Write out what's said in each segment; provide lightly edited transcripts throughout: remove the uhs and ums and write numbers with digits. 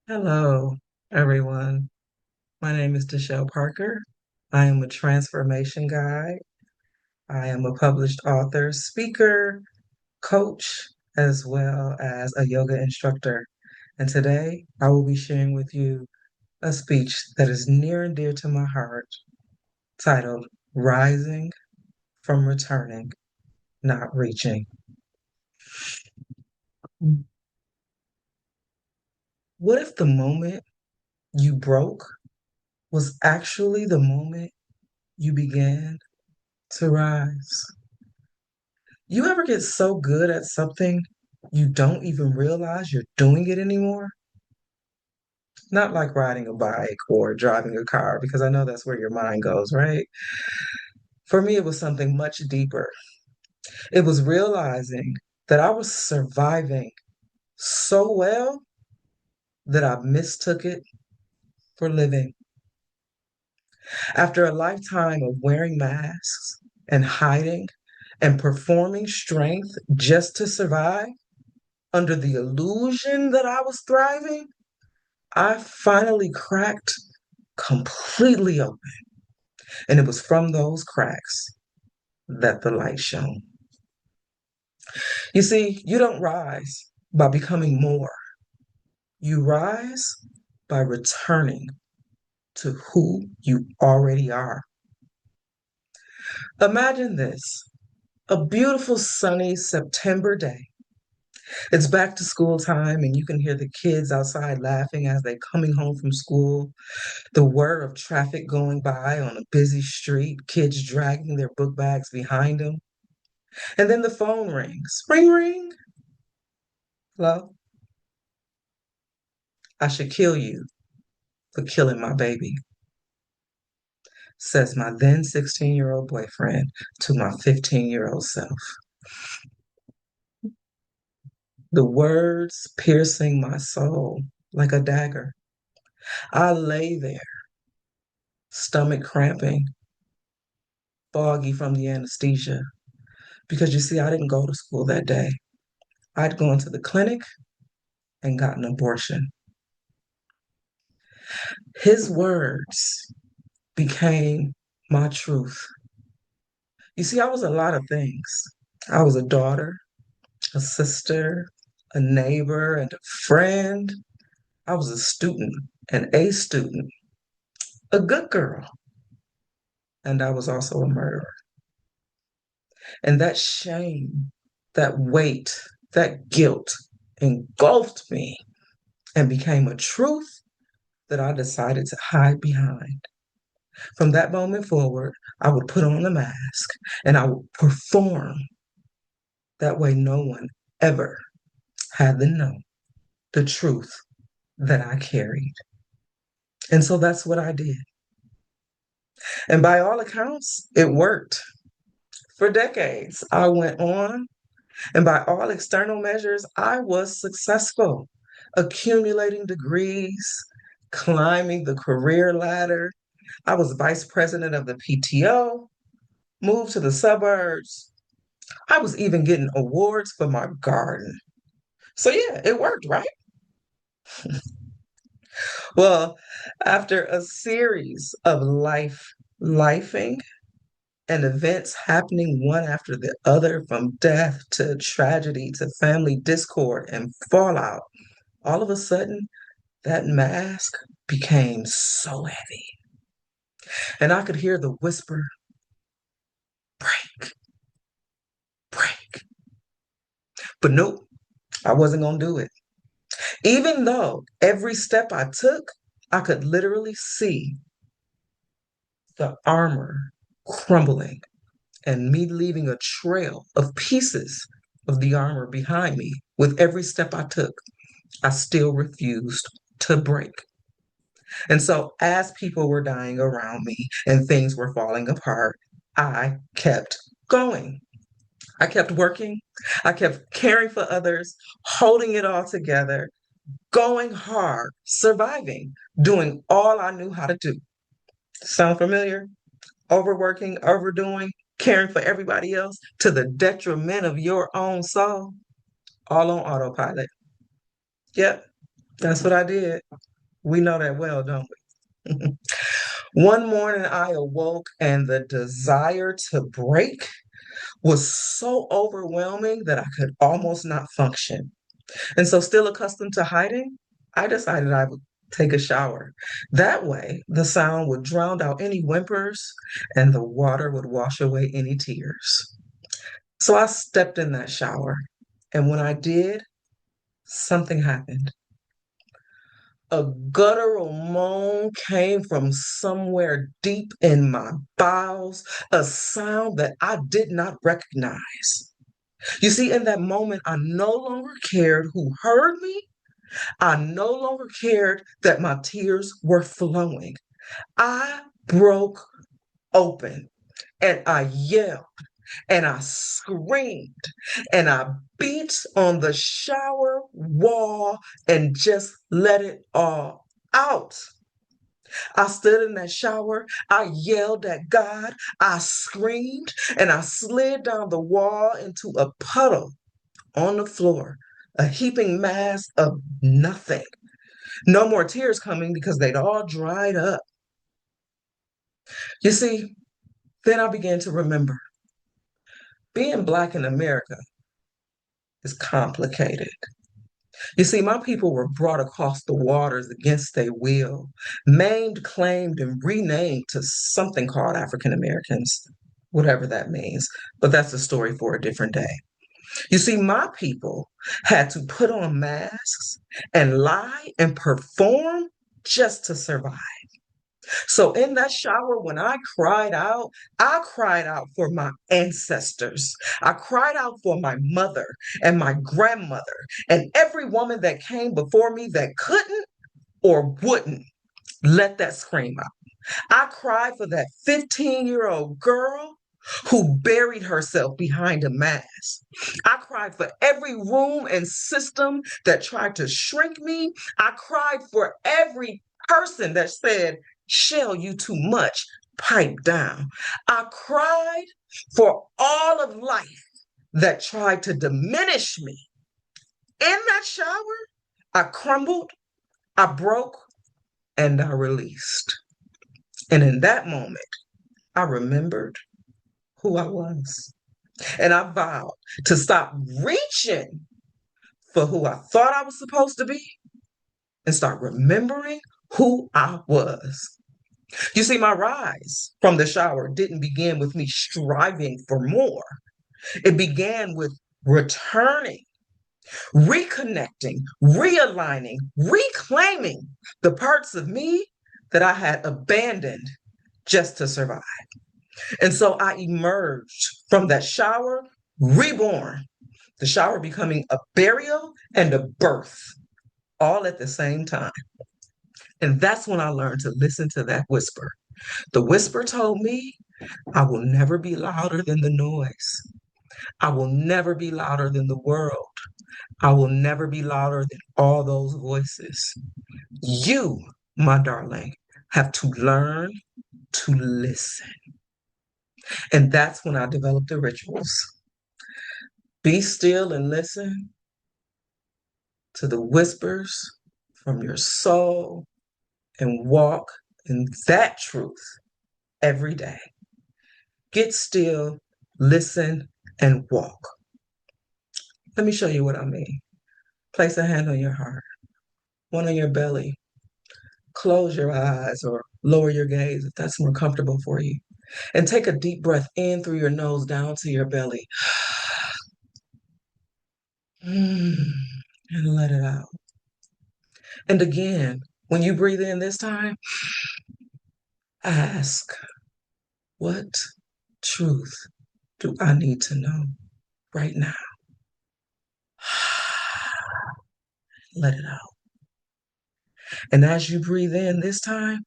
Hello, everyone. My name is Deshellparker. I am a transformation guide. I am a published author, speaker, coach, as well as a yoga instructor. And today I will be sharing with you a speech that is near and dear to my heart, titled Rising from Returning, Not Reaching. What if the moment you broke was actually the moment you began to rise? You ever get so good at something you don't even realize you're doing it anymore? Not like riding a bike or driving a car, because I know that's where your mind goes, right? For me, it was something much deeper. It was realizing that I was surviving so well that I mistook it for living. After a lifetime of wearing masks and hiding and performing strength just to survive, under the illusion that I was thriving, I finally cracked completely open. And it was from those cracks that the light shone. You see, you don't rise by becoming more, you rise by returning to who you already are. Imagine this, a beautiful sunny September day. It's back to school time, and you can hear the kids outside laughing as they're coming home from school. The whir of traffic going by on a busy street, kids dragging their book bags behind them. And then the phone rings. Ring, ring. Hello? I should kill you for killing my baby, says my then 16-year-old boyfriend to my 15-year-old self. The words piercing my soul like a dagger. I lay there, stomach cramping, foggy from the anesthesia, because you see, I didn't go to school that day. I'd gone to the clinic and got an abortion. His words became my truth. You see, I was a lot of things. I was a daughter, a sister, a neighbor, and a friend. I was a student, an A student, a good girl, and I was also a murderer. And that shame, that weight, that guilt engulfed me and became a truth that I decided to hide behind. From that moment forward, I would put on a mask and I would perform. That way, no one ever had to know the truth that I carried. And so that's what I did. And by all accounts, it worked. For decades, I went on, and by all external measures, I was successful, accumulating degrees, climbing the career ladder. I was vice president of the PTO, moved to the suburbs. I was even getting awards for my garden. So, yeah, it worked, right? Well, after a series of lifing and events happening one after the other, from death to tragedy to family discord and fallout, all of a sudden that mask became so heavy. And I could hear the whisper, break, break. But nope, I wasn't going to do it. Even though every step I took, I could literally see the armor crumbling and me leaving a trail of pieces of the armor behind me. With every step I took, I still refused to break. And so, as people were dying around me and things were falling apart, I kept going. I kept working. I kept caring for others, holding it all together, going hard, surviving, doing all I knew how to do. Sound familiar? Overworking, overdoing, caring for everybody else to the detriment of your own soul, all on autopilot. Yep, That's what I did. We know that well, don't we? One morning I awoke and the desire to break was so overwhelming that I could almost not function. And so, still accustomed to hiding, I decided I would take a shower. That way, the sound would drown out any whimpers and the water would wash away any tears. So, I stepped in that shower. And when I did, something happened. A guttural moan came from somewhere deep in my bowels, a sound that I did not recognize. You see, in that moment, I no longer cared who heard me. I no longer cared that my tears were flowing. I broke open and I yelled and I screamed and I beat on the shower wall and just let it all out. I stood in that shower. I yelled at God. I screamed and I slid down the wall into a puddle on the floor, a heaping mass of nothing. No more tears coming because they'd all dried up. You see, then I began to remember being Black in America is complicated. You see, my people were brought across the waters against their will, maimed, claimed, and renamed to something called African Americans, whatever that means. But that's a story for a different day. You see, my people had to put on masks and lie and perform just to survive. So in that shower, when I cried out for my ancestors. I cried out for my mother and my grandmother and every woman that came before me that couldn't or wouldn't let that scream out. I cried for that 15-year-old girl who buried herself behind a mask. I cried for every room and system that tried to shrink me. I cried for every person that said, Shell, you too much, pipe down. I cried for all of life that tried to diminish me. In that shower, I crumbled, I broke, and I released. And in that moment, I remembered who I was. And I vowed to stop reaching for who I thought I was supposed to be and start remembering who I was. You see, my rise from the shower didn't begin with me striving for more. It began with returning, reconnecting, realigning, reclaiming the parts of me that I had abandoned just to survive. And so I emerged from that shower reborn, the shower becoming a burial and a birth all at the same time. And that's when I learned to listen to that whisper. The whisper told me I will never be louder than the noise. I will never be louder than the world. I will never be louder than all those voices. You, my darling, have to learn to listen. And that's when I developed the rituals. Be still and listen to the whispers from your soul and walk in that truth every day. Get still, listen, and walk. Let me show you what I mean. Place a hand on your heart, one on your belly. Close your eyes or lower your gaze if that's more comfortable for you. And take a deep breath in through your nose down to your belly. And let it out. And again, when you breathe in this time, ask, what truth do I need to know right now? Let it out. And as you breathe in this time,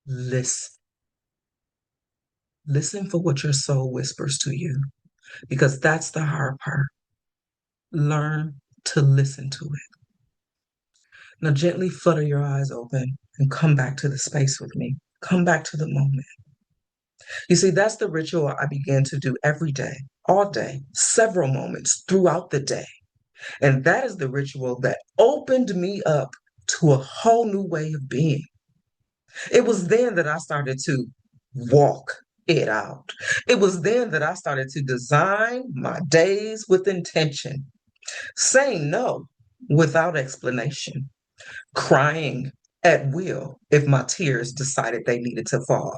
listen. Listen for what your soul whispers to you, because that's the hard part. Learn to listen to it. Now, gently flutter your eyes open and come back to the space with me. Come back to the moment. You see, that's the ritual I begin to do every day, all day, several moments throughout the day. And that is the ritual that opened me up to a whole new way of being. It was then that I started to walk it out. It was then that I started to design my days with intention, saying no without explanation, crying at will if my tears decided they needed to fall.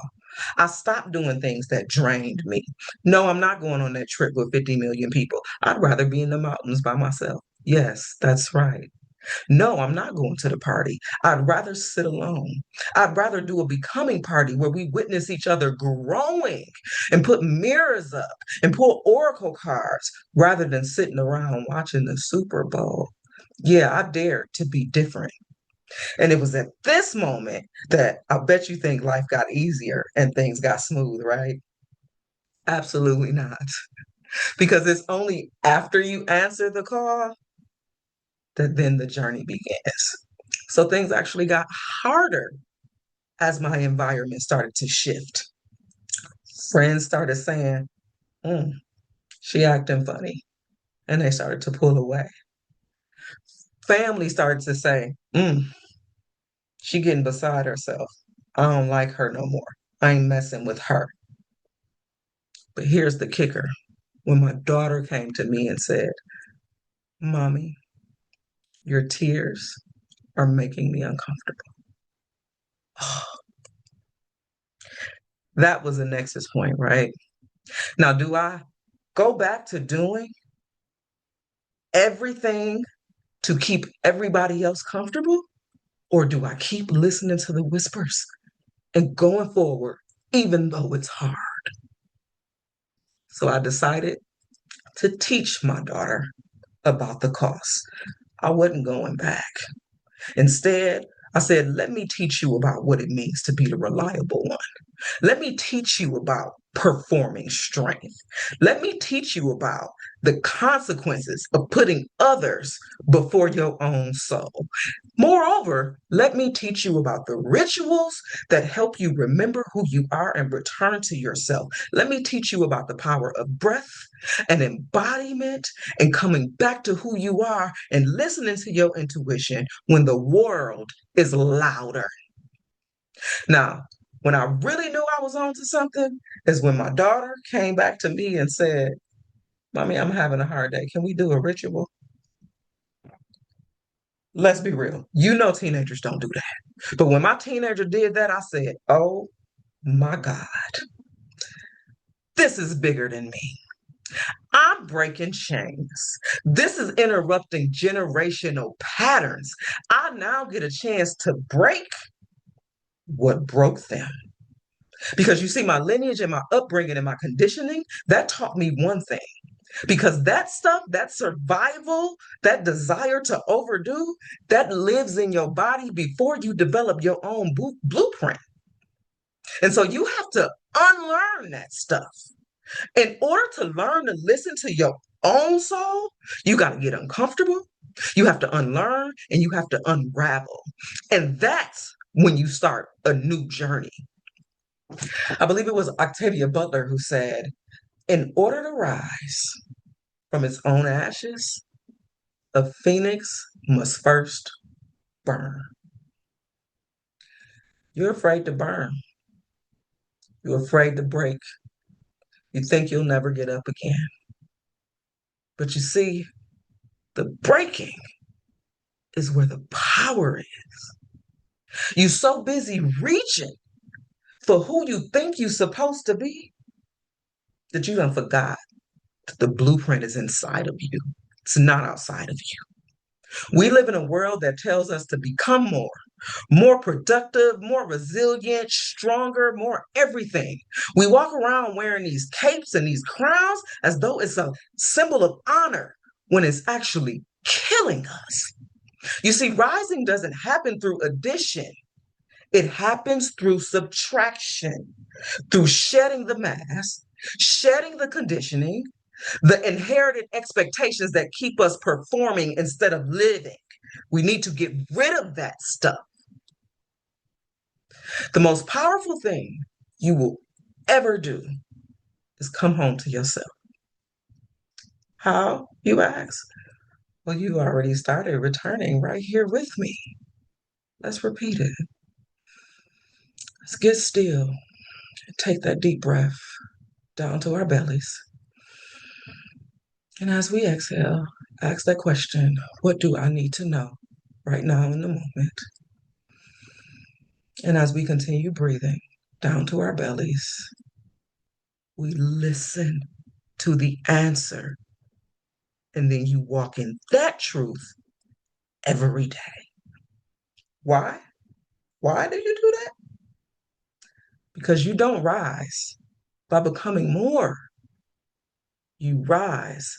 I stopped doing things that drained me. No, I'm not going on that trip with 50 million people. I'd rather be in the mountains by myself. Yes, that's right. No, I'm not going to the party. I'd rather sit alone. I'd rather do a becoming party where we witness each other growing and put mirrors up and pull oracle cards rather than sitting around watching the Super Bowl. Yeah, I dared to be different. And it was at this moment that I bet you think life got easier and things got smooth, right? Absolutely not. Because it's only after you answer the call that then the journey begins. So things actually got harder as my environment started to shift. Friends started saying, mm, she acting funny. And they started to pull away. Family started to say, she getting beside herself. I don't like her no more. I ain't messing with her. But here's the kicker. When my daughter came to me and said, Mommy, your tears are making me uncomfortable. That was a nexus point, right? Now, do I go back to doing everything to keep everybody else comfortable? Or do I keep listening to the whispers and going forward, even though it's hard? So I decided to teach my daughter about the cost. I wasn't going back. Instead, I said, let me teach you about what it means to be the reliable one. Let me teach you about performing strength. Let me teach you about the consequences of putting others before your own soul. Moreover, let me teach you about the rituals that help you remember who you are and return to yourself. Let me teach you about the power of breath and embodiment and coming back to who you are and listening to your intuition when the world is louder. Now, when I really knew I was onto something is when my daughter came back to me and said, Mommy, I'm having a hard day. Can we do a ritual? Let's be real. You know, teenagers don't do that. But when my teenager did that, I said, oh my God, this is bigger than me. I'm breaking chains. This is interrupting generational patterns. I now get a chance to break what broke them. Because you see, my lineage and my upbringing and my conditioning, that taught me one thing. Because that stuff, that survival, that desire to overdo, that lives in your body before you develop your own blueprint. And so you have to unlearn that stuff. In order to learn to listen to your own soul, you got to get uncomfortable. You have to unlearn and you have to unravel. And that's when you start a new journey. I believe it was Octavia Butler who said, in order to rise from its own ashes, a phoenix must first burn. You're afraid to burn. You're afraid to break. You think you'll never get up again. But you see, the breaking is where the power is. You're so busy reaching for who you think you're supposed to be that you done forgot that the blueprint is inside of you. It's not outside of you. We live in a world that tells us to become more productive, more resilient, stronger, more everything. We walk around wearing these capes and these crowns as though it's a symbol of honor when it's actually killing us. You see, rising doesn't happen through addition. It happens through subtraction, through shedding the mask, shedding the conditioning, the inherited expectations that keep us performing instead of living. We need to get rid of that stuff. The most powerful thing you will ever do is come home to yourself. How, you ask? Well, you already started returning right here with me. Let's repeat it. Let's get still. Take that deep breath down to our bellies. And as we exhale, ask that question, what do I need to know right now in the moment? And as we continue breathing down to our bellies, we listen to the answer. And then you walk in that truth every day. Why? Why do you do that? Because you don't rise by becoming more. You rise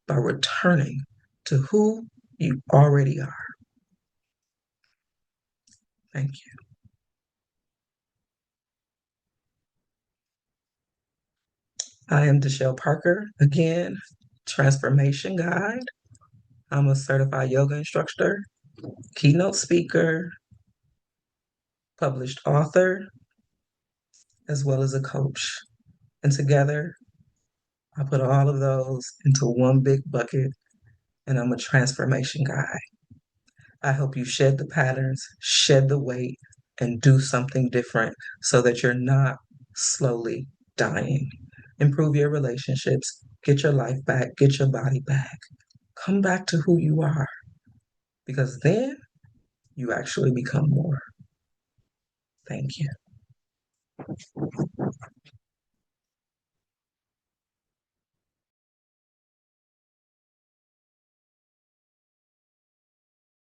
by returning to who you already are. Thank you. I am deshellparker, again, transformation guide. I'm a certified yoga instructor, keynote speaker, published author, as well as a coach. And together, I put all of those into one big bucket, and I'm a transformation guide. I help you shed the patterns, shed the weight, and do something different so that you're not slowly dying. Improve your relationships, get your life back, get your body back. Come back to who you are, because then you actually become more. Thank you.